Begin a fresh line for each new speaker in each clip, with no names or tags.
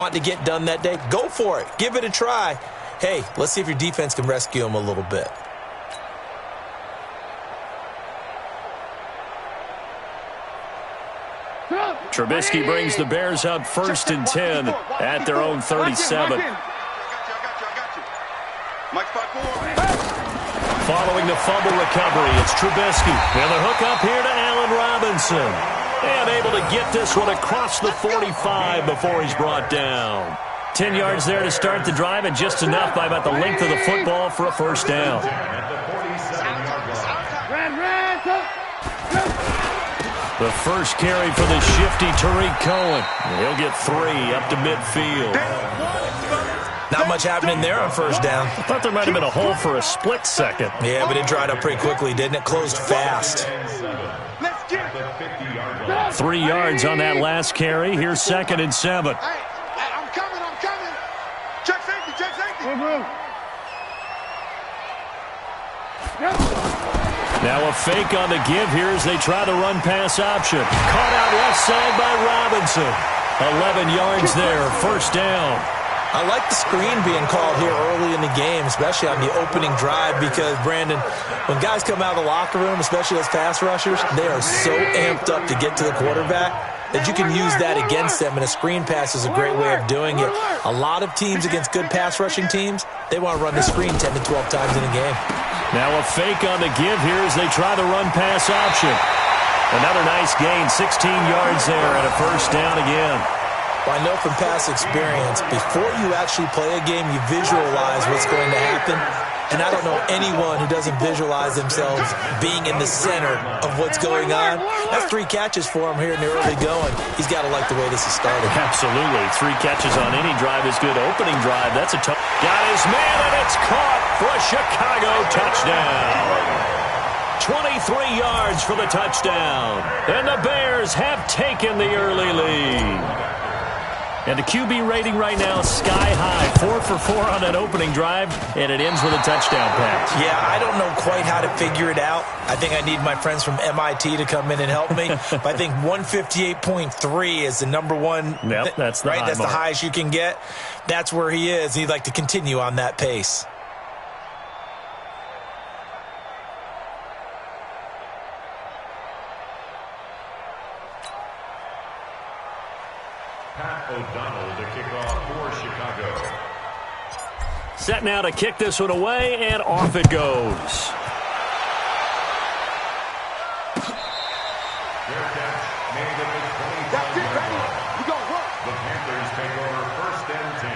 want to get done that day, go for it. Give it a try. Hey, let's see if your defense can rescue him a little bit.
Trubisky brings the Bears up 1st and 10 at their own 37. Following the fumble recovery, it's Trubisky. And the hook up here to Allen Robinson. And able to get this one across the 45 before he's brought down. 10 yards there to start the drive, and just enough by about the length of the football for a first down. The first carry for the shifty Tariq Cohen. He'll get 3 up to midfield.
Not much happening there on first down.
I thought there might have been a hole for a split second.
Yeah, but it dried up pretty quickly, didn't it? Closed fast.
3 yards on that last carry. Here's 2nd and 7.
I'm coming. Check safety.
Now a fake on the give here as they try to run pass option. Caught out left side by Robinson. 11 yards there, first down.
I like the screen being called here early in the game, especially on the opening drive, because, Brandon, when guys come out of the locker room, especially as pass rushers, they are so amped up to get to the quarterback that you can use that against them, and a screen pass is a great way of doing it. A lot of teams against good pass rushing teams, they want to run the screen 10 to 12 times in a game.
Now a fake on the give here as they try to run pass option. Another nice gain, 16 yards there, and a first down again.
Well, I know from past experience, before you actually play a game, you visualize what's going to happen. And I don't know anyone who doesn't visualize themselves being in the center of what's going on. That's 3 catches for him here in the early going. He's got to like the way this is started.
Absolutely. 3 catches on any drive is good. Opening drive, that's a tough. Got his man, and it's caught for a Chicago touchdown. 23 yards for the touchdown. And the Bears have taken the early lead. And the QB rating right now, sky high. 4 for 4 on that opening drive, and it ends with a touchdown pass.
Yeah, I don't know quite how to figure it out. I think I need my friends from MIT to come in and help me. But I think 158.3 is the number one.
Yep, that's the
right. That's
mark.
the highest you can get. That's where he is. He'd like to continue on that pace.
O'Donnell to kick off for Chicago.
Set now to kick this one away, and off it goes.
Their catch made at the 25-yard line. The Panthers take over 1st and 10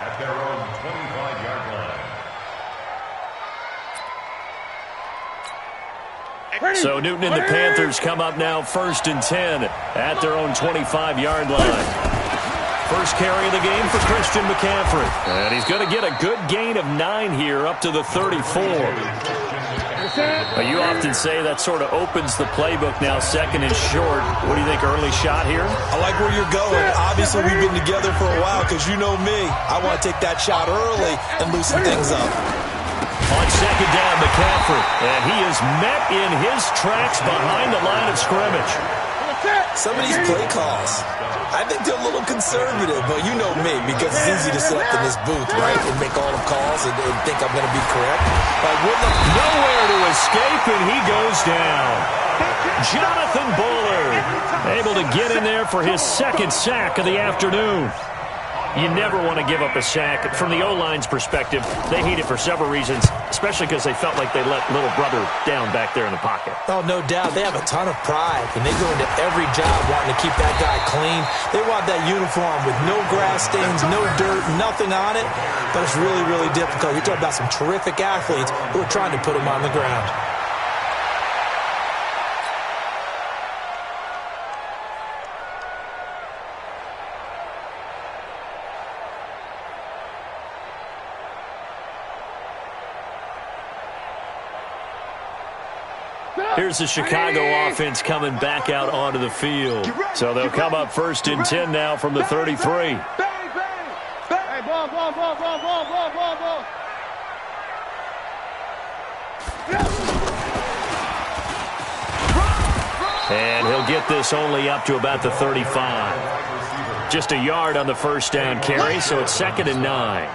at their own 25-yard line.
So Newton and the Panthers come up now 1st and 10 at their own 25-yard line. First carry of the game for Christian McCaffrey. And he's going to get a good gain of 9 here up to the 34. You often say that sort of opens the playbook now, 2nd and short. What do you think, early shot here?
I like where you're going. Obviously, we've been together for a while because you know me. I want to take that shot early and loosen things up.
On 2nd down, McCaffrey. And he is met in his tracks behind the line of scrimmage.
Some of these play calls, I think they're a little conservative, but you know me, because it's easy to sit up in this booth, right, and make all the calls and think I'm going to be correct. But
nowhere to escape, and he goes down. Jonathan Bullard able to get in there for his 2nd sack of the afternoon. You never want to give up a sack. From the O-line's perspective, they hate it for several reasons, especially because they felt like they let little brother down back there in the pocket.
Oh, no doubt. They have a ton of pride, and they go into every job wanting to keep that guy clean. They want that uniform with no grass stains, no dirt, nothing on it, but it's really, really difficult. You're talking about some terrific athletes who are trying to put him on the ground.
Here's the Chicago offense coming back out onto the field. So they'll come up 1st and 10 now from the 33. And he'll get this only up to about the 35. Just a yard on the first down carry, so it's 2nd and 9.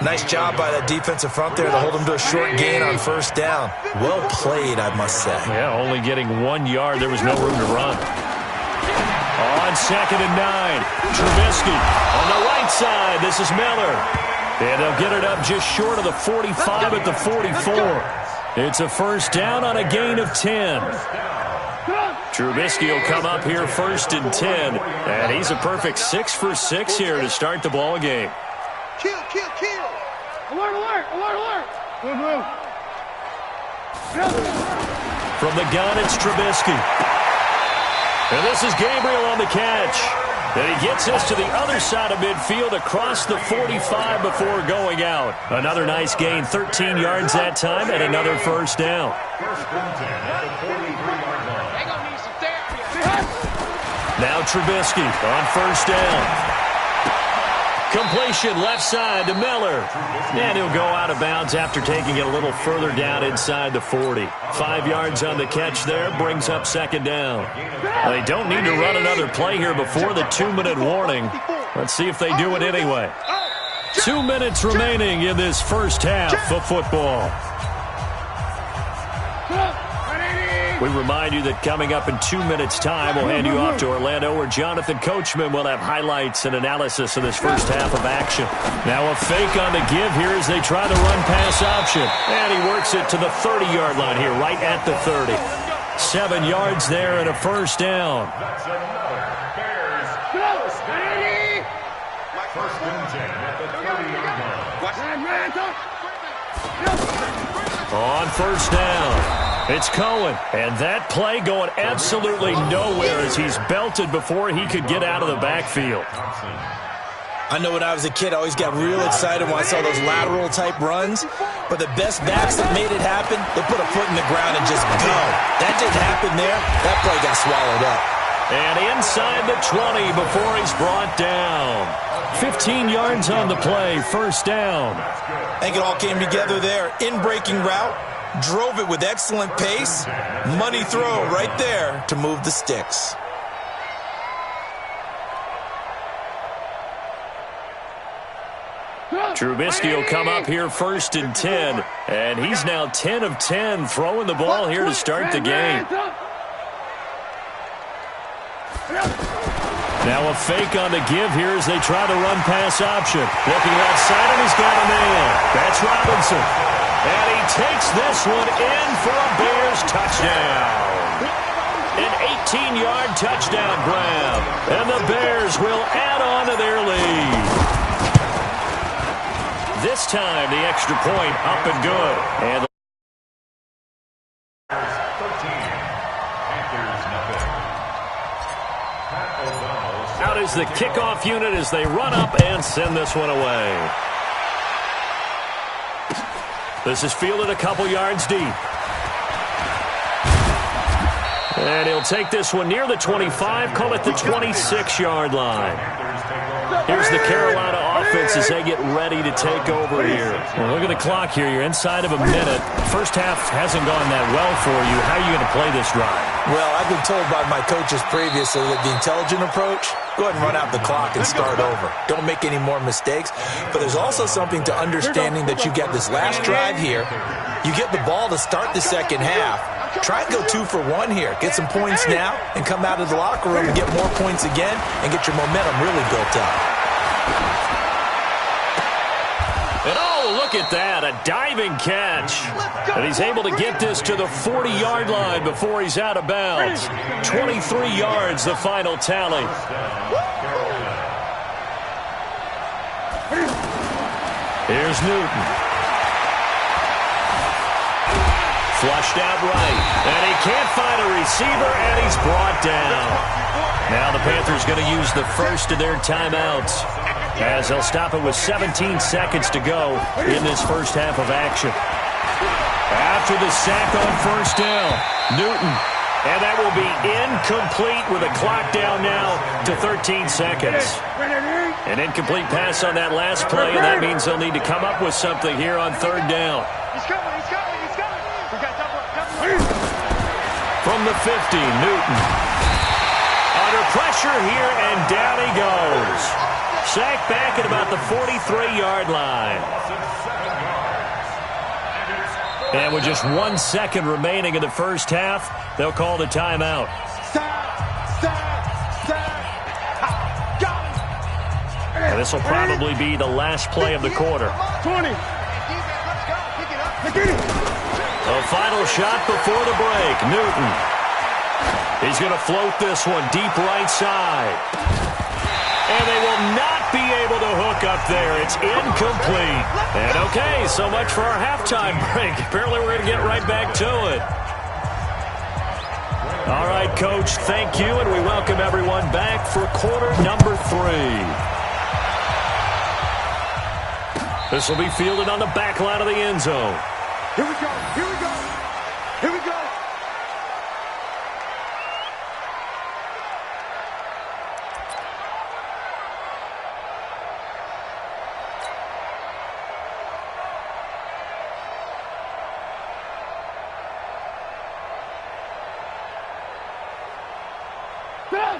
Nice job by that defensive front there to hold him to a short gain on first down. Well played, I must say.
Yeah, only getting 1 yard. There was no room to run. On 2nd and 9, Trubisky on the right side. This is Miller. And they'll get it up just short of the 45 at the 44. It's a first down on a gain of 10. Trubisky will come up here 1st and 10. And he's a perfect 6 for 6 here to start the ball game.
Kill, kill, kill.
Alert, alert, alert, alert. Move, move.
From the gun, it's Trubisky. And this is Gabriel on the catch. And he gets us to the other side of midfield across the 45 before going out. Another nice gain, 13 yards that time, and another first down.
First and 10 at the 43-yard line.
They're going to need some therapy.
Now Trubisky on first down. Completion left side to Miller. And he'll go out of bounds after taking it a little further down inside the 40. 5 yards on the catch there, brings up 2nd down. They don't need to run another play here before the 2-minute warning. Let's see if they do it anyway. 2 minutes remaining in this first half of football. We remind you that coming up in 2 minutes' time, we'll hand you off to Orlando, where Jonathan Coachman will have highlights and analysis of this first half of action. Now a fake on the give here as they try the run-pass option. And he works it to the 30-yard line here, right at the 30. 7 yards there and a first down.
That's another Bears first down. First and 10 at the 30-yard line.
On first down, it's Cohen. And that play going absolutely nowhere as he's belted before he could get out of the backfield.
I know when I was a kid, I always got real excited when I saw those lateral-type runs. But the best backs that made it happen, they'll put a foot in the ground and just go. That didn't happen there. That play got swallowed up.
And inside the 20 before he's brought down. 15 yards on the play, first down.
I think it all came together there. In-breaking route, drove it with excellent pace. Money throw right there to move the sticks.
Trubisky will come up here 1st and 10. And he's now 10 of 10 throwing the ball here to start the game. Now a fake on the give here as they try the run-pass option. Looking right side, and he's got a man. That's Robinson. And he takes this one in for a Bears touchdown. An 18-yard touchdown grab. And the Bears will add on to their lead. This time, the extra point up and good. And out is the kickoff unit as they run up and send this one away. This is fielded a couple yards deep. And he'll take this one near the 25, call it the 26-yard line. Here's the Carolina offense as they get ready to take over here. Well, look at the clock here. You're inside of a minute. First half hasn't gone that well for you. How are you going to play this drive?
Well, I've been told by my coaches previously that the intelligent approach, go ahead and run out the clock and start over. Don't make any more mistakes. But there's also something to understanding that you get this last drive here. You get the ball to start the second half. Try and go 2 for 1 here. Get some points now and come out of the locker room and get more points again and get your momentum really built up.
And oh, look at that, a diving catch. And he's able to get this to the 40-yard line before he's out of bounds. 23 yards, the final tally. Here's Newton. Flushed out right. And he can't find a receiver, and he's brought down. Now the Panthers going to use the first of their timeouts, as they'll stop it with 17 seconds to go in this first half of action. After the sack on first down, Newton. And that will be incomplete with a clock down now to 13 seconds. An incomplete pass on that last play, and that means they'll need to come up with something here on third down.
He's coming, he's coming, he's coming. We got double.
From the 50, Newton. Under Pressure here, and down he goes. Sacked back at about the 43-yard line. And with just 1 second remaining in the first half, they'll call the timeout. And this will probably be the last play of the quarter.
20.
A final shot before the break. Newton. He's going to float this one deep right side. And they will not be able to hook up there. It's incomplete. And okay, so much for our halftime break. Apparently we're going to get right back to it. All right, Coach, thank you, and we welcome everyone back for quarter number 3. This will be fielded on the back line of the end zone.
Here we go. Here we go. Here we go.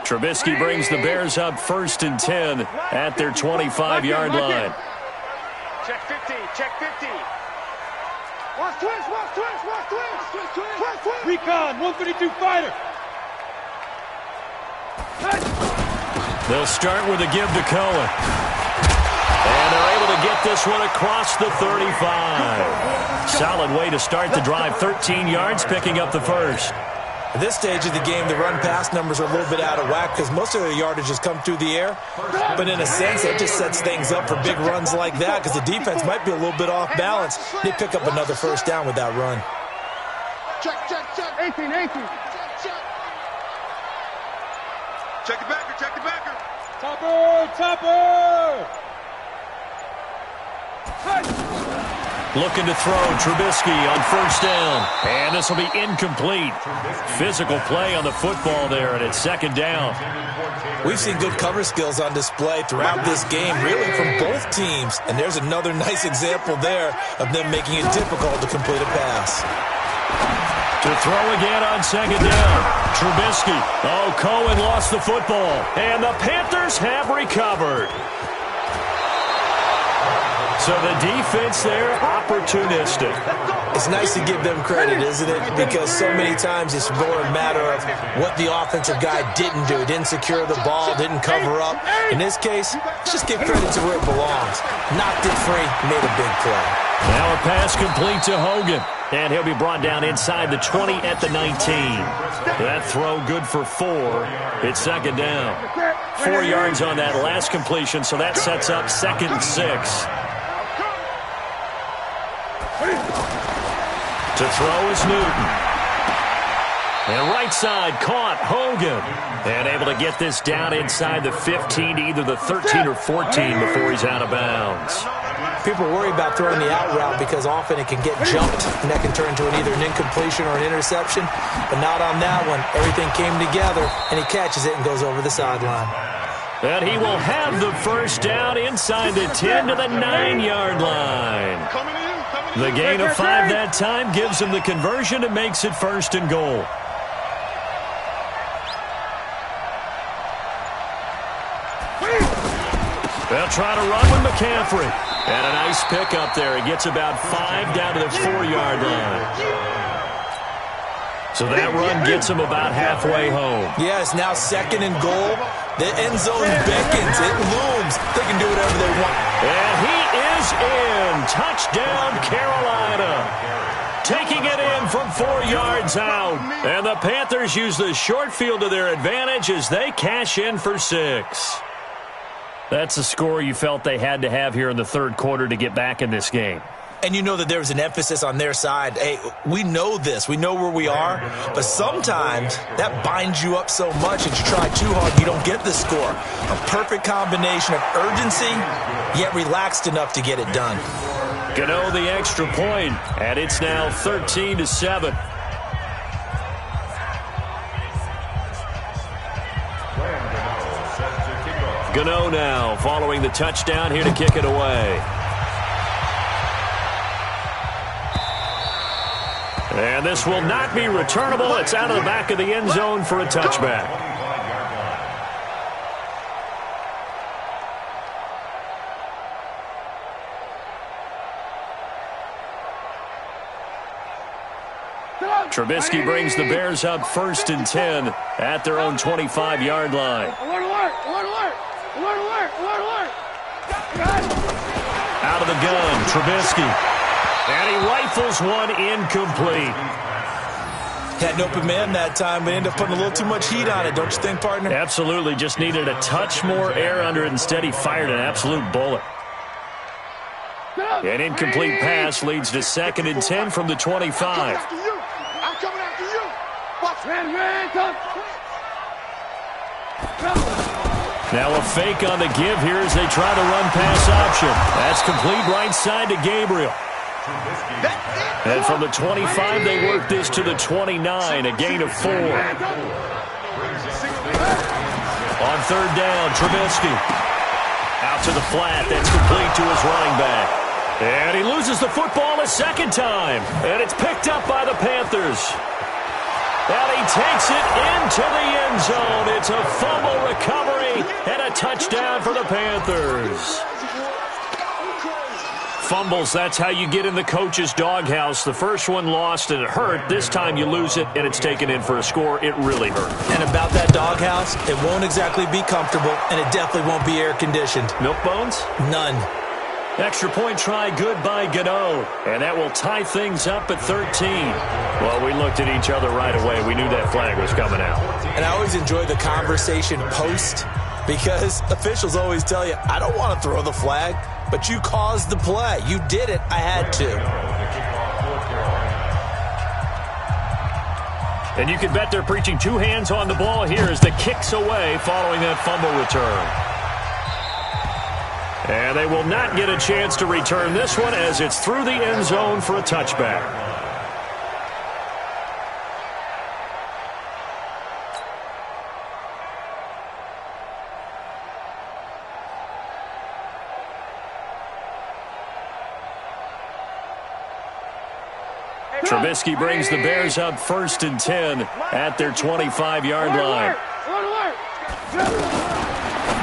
Trubisky brings the Bears up 1st and 10 at their 25-yard line.
Check 50. Check 50. Watch twist. Watch twist. Watch twist. Twist. Twist.
Recon, 152 fighter.
They'll start with a give to Cohen. And they're able to get this one across the 35. Solid way to start the drive. 13 yards, picking up the first.
At this stage of the game, the run-pass numbers are a little bit out of whack because most of their yardage has come through the air. But in a sense, it just sets things up for big runs like that because the defense might be a little bit off balance. They pick up another first down with that run.
Check.
18.
Check the backer. Check the backer.
Topper.
Looking to throw, Trubisky on first down. And this will be incomplete. Physical play on the football there, and it's 2nd down.
We've seen good cover skills on display throughout this game, really from both teams. And there's another nice example there of them making it difficult to complete a pass.
To throw again on 2nd down. Trubisky. Oh, Cohen lost the football. And the Panthers have recovered. So the defense there, opportunistic.
It's nice to give them credit, isn't it? Because so many times it's more a matter of what the offensive guy didn't do. Didn't secure the ball, didn't cover up. In this case, just give credit to where it belongs. Knocked it free, made a big play.
Now a pass complete to Hogan. And he'll be brought down inside the 20 at the 19. That throw good for 4. It's 2nd down. 4 yards on that last completion, so that sets up 2nd and 6. To throw is Newton. And right side caught Hogan. And able to get this down inside the 15 to either the 13 or 14 before he's out of bounds.
People worry about throwing the out route because often it can get jumped and that can turn into either an incompletion or an interception. But not on that one. Everything came together and he catches it and goes over the sideline.
And he will have the first down inside the 10 to the 9-yard line. The gain of 5 that time gives him the conversion and makes it 1st and goal. They'll try to run with McCaffrey. And a nice pickup there. He gets about 5 down to the 4-yard line. So that run gets him about halfway home.
Yeah, it's now 2nd and goal. The end zone beckons. It looms. They can do whatever they want.
And he is in. Touchdown, Carolina. Taking it in from 4 yards out. And the Panthers use the short field to their advantage as they cash in for 6. That's a score you felt they had to have here in the 3rd quarter to get back in this game.
And you know that there was an emphasis on their side. Hey, we know this. We know where we are. But sometimes that binds you up so much that you try too hard, you don't get the score. A perfect combination of urgency, yet relaxed enough to get it done.
Gano the extra point, and it's now 13-7. Gano now following the touchdown here to kick it away. And this will not be returnable. It's out of the back of the end zone for a touchback. Trubisky brings the Bears up 1st and 10 at their own 25-yard line. Out of the gun, Trubisky. And he rifles one incomplete.
Had an open man that time, but ended up putting a little too much heat on it, don't you think, partner?
Absolutely. Just needed a touch more air under it. Instead, he fired an absolute bullet. An incomplete pass leads to 2nd and 10 from the 25.
I'm coming after you. Watch.
Now a fake on the give here as they try the run-pass option. That's complete right side to Gabriel. And from the 25, they work this to the 29, a gain of 4. On 3rd down, Trubisky. Out to the flat. That's complete to his running back. And he loses the football a 2nd time. And it's picked up by the Panthers. And he takes it into the end zone. It's a fumble recovery and a touchdown for the Panthers. Fumbles, that's how you get in the coach's doghouse. The first one lost and it hurt. This time you lose it and it's taken in for a score. It really hurt.
And about that doghouse, it won't exactly be comfortable, and it definitely won't be air-conditioned.
Milk bones?
None.
Extra point try good by Gano. And that will tie things up at 13. Well, we looked at each other right away. We knew that flag was coming out.
And I always enjoy the conversation post because officials always tell you, I don't want to throw the flag, but you caused the play. You did it. I had to.
And you can bet they're preaching 2 hands on the ball here as the kick's away following that fumble return. And they will not get a chance to return this one as it's through the end zone for a touchback. Trubisky brings the Bears up 1st and 10 at their 25-yard line.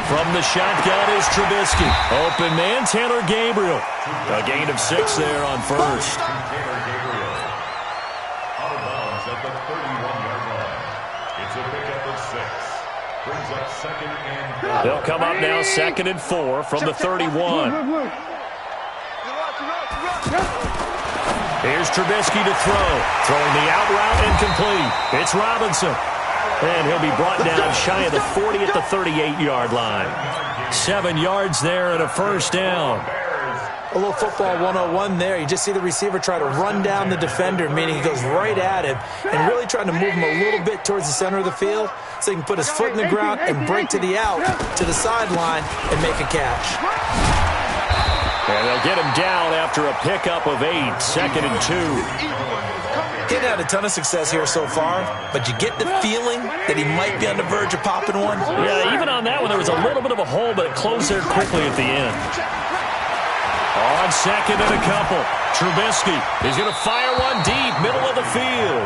From the shotgun is Trubisky. Open man, Taylor Gabriel. A gain of 6 there on 1st.
Out of bounds at the 31-yard line. It's a pickup of 6. Brings up 2nd and 4.
They'll come up now 2nd and 4 from the 31. Here's Trubisky to throw. Throwing the out route incomplete. It's Robinson. And he'll be brought down shy of the 40 at the 38-yard line. 7 yards there and a 1st down.
A little football 101 there. You just see the receiver try to run down the defender, meaning he goes right at him and really trying to move him a little bit towards the center of the field so he can put his foot in the ground and break to the out, to the sideline, and make a catch.
And they'll get him down after a pickup of 8, 2nd and 2.
He's had a ton of success here so far, but you get the feeling that he might be on the verge of popping one.
Yeah, even on that one, there was a little bit of a hole, but it closed there quickly at the end. On 2nd and a couple, Trubisky is going to fire one deep, middle of the field.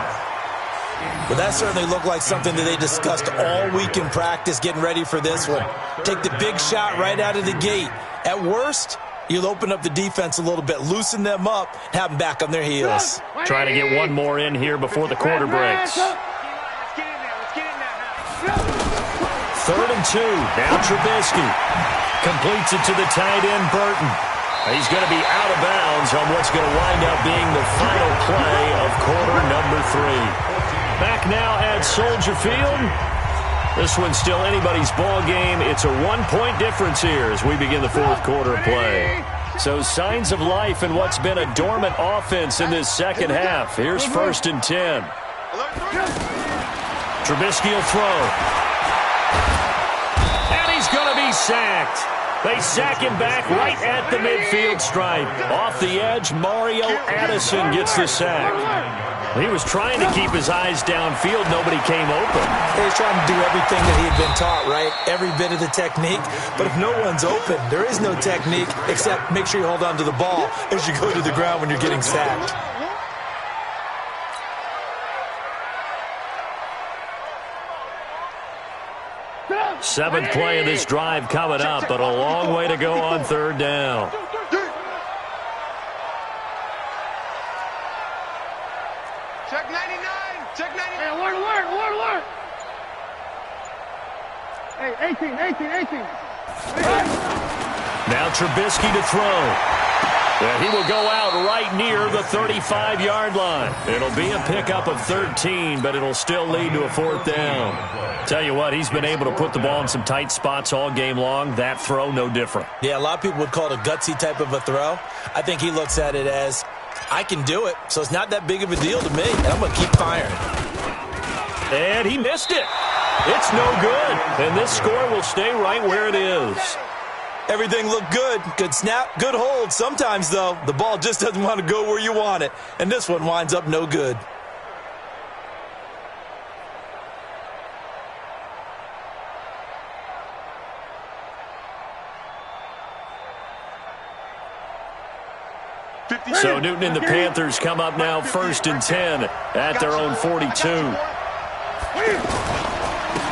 But that certainly looked like something that they discussed all week in practice getting ready for this one. Take the big shot right out of the gate. At worst, you'll open up the defense a little bit, loosen them up, have them back on their heels.
Trying to get one more in here before the quarter breaks. 3rd and 2. Now Trubisky completes it to the tight end, Burton. He's going to be out of bounds on what's going to wind up being the final play of quarter number 3. Back now at Soldier Field. This one's still anybody's ball game. It's a 1-point difference here as we begin the 4th quarter of play. So signs of life in what's been a dormant offense in this second half. Here's 1st and 10. Trubisky will throw. And he's going to be sacked. They sack him back right at the midfield stripe. Off the edge, Mario Addison gets the sack. He was trying to keep his eyes downfield. Nobody came open.
He was trying to do everything that he had been taught, right? Every bit of the technique. But if no one's open, there is no technique except make sure you hold on to the ball as you go to the ground when you're getting sacked.
Seventh play of this drive coming up, but a long way to go on 3rd down.
Check 99.
Hey, 18.
Now Trubisky to throw. And he will go out right near the 35-yard line. It'll be a pickup of 13, but it'll still lead to a 4th down. Tell you what, he's been able to put the ball in some tight spots all game long. That throw, no different.
Yeah, a lot of people would call it a gutsy type of a throw. I think he looks at it as, I can do it, so it's not that big of a deal to me, and I'm going to keep firing.
And he missed it. It's no good. And this score will stay right where it is.
Everything looked good. Good snap, good hold. Sometimes, though, the ball just doesn't want to go where you want it. And this one winds up no good.
So Newton and the Panthers come up now 1st and 10 at their own 42.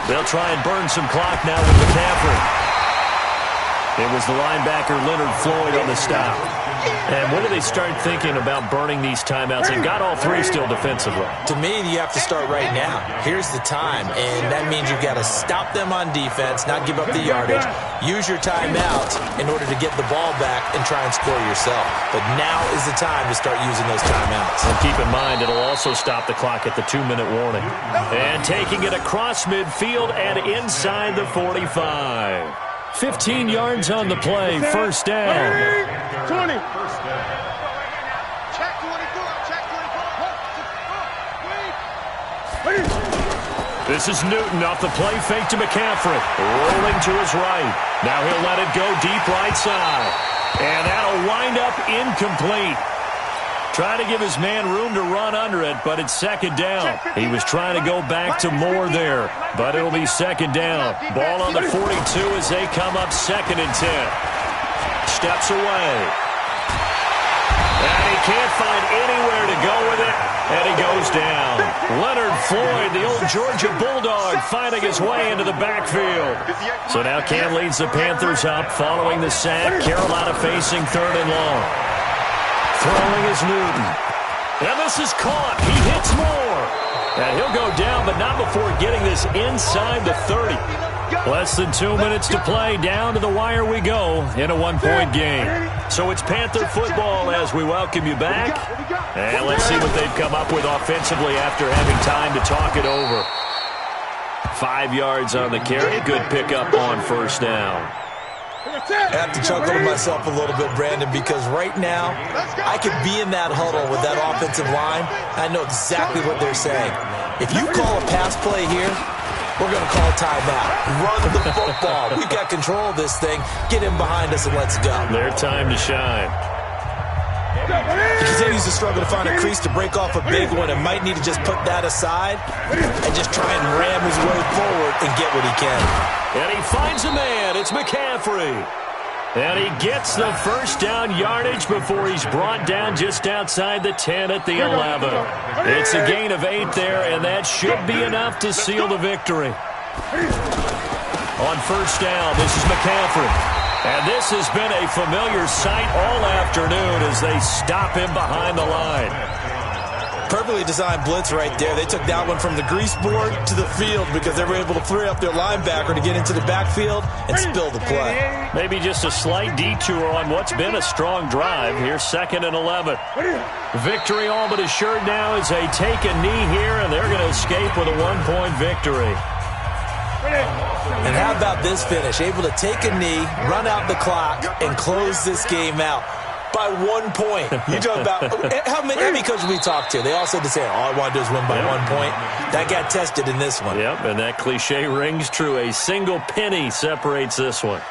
They'll try and burn some clock now with McCaffrey. It was the linebacker Leonard Floyd on the stop. And when do they start thinking about burning these timeouts? They've got all 3 still defensively.
To me, you have to start right now. Here's the time, and that means you've got to stop them on defense, not give up the yardage, use your timeouts in order to get the ball back and try and score yourself. But now is the time to start using those timeouts.
And keep in mind, it'll also stop the clock at the 2-minute warning. And taking it across midfield and inside the 45. 15 yards on the play, 1st down.
20.
Check 24.
This is Newton off the play fake to McCaffrey. Rolling to his right. Now he'll let it go deep right side. And that'll wind up incomplete. Trying to give his man room to run under it, but it's 2nd down. He was trying to go back to Moore there, but it'll be 2nd down. Ball on the 42 as they come up 2nd and 10. Steps away. And he can't find anywhere to go with it, and he goes down. Leonard Floyd, the old Georgia Bulldog, finding his way into the backfield. So now Cam leads the Panthers up following the sack. Carolina facing 3rd and long. Throwing is Newton. And this is caught. He hits Moore. And he'll go down, but not before getting this inside the 30. Less than 2 minutes to play. Down to the wire we go in a 1-point game. So it's Panther football as we welcome you back. And let's see what they've come up with offensively after having time to talk it over. 5 yards on the carry. Good pickup on 1st down.
I have to chuckle to myself a little bit, Brandon, because right now I could be in that huddle with that offensive line. I know exactly what they're saying. If you call a pass play here, we're going to call timeout. Run the football. We've got control of this thing. Get him behind us and let's go.
Their time to shine.
He continues to struggle to find a crease to break off a big one and might need to just put that aside and just try and ram his way forward and get what he can.
And he finds a man. It's McCaffrey. And he gets the 1st down yardage before he's brought down just outside the 10 at the 11. It's a gain of 8 there, and that should be enough to seal the victory. On 1st down, this is McCaffrey. And this has been a familiar sight all afternoon as they stop him behind the line.
Perfectly designed blitz right there. They took that one from the grease board to the field because they were able to free up their linebacker to get into the backfield and spill the play.
Maybe just a slight detour on what's been a strong drive. Here's 2nd and 11. Victory all but assured now as they take a knee here, and they're going to escape with a 1-point victory.
And how about this finish? Able to take a knee, run out the clock, and close this game out by 1 point. You talk about how many coaches we talked to? They all said the same. All I want to do is win by 1 point. That got tested in this one.
Yep, and that cliche rings true. A single penny separates this one.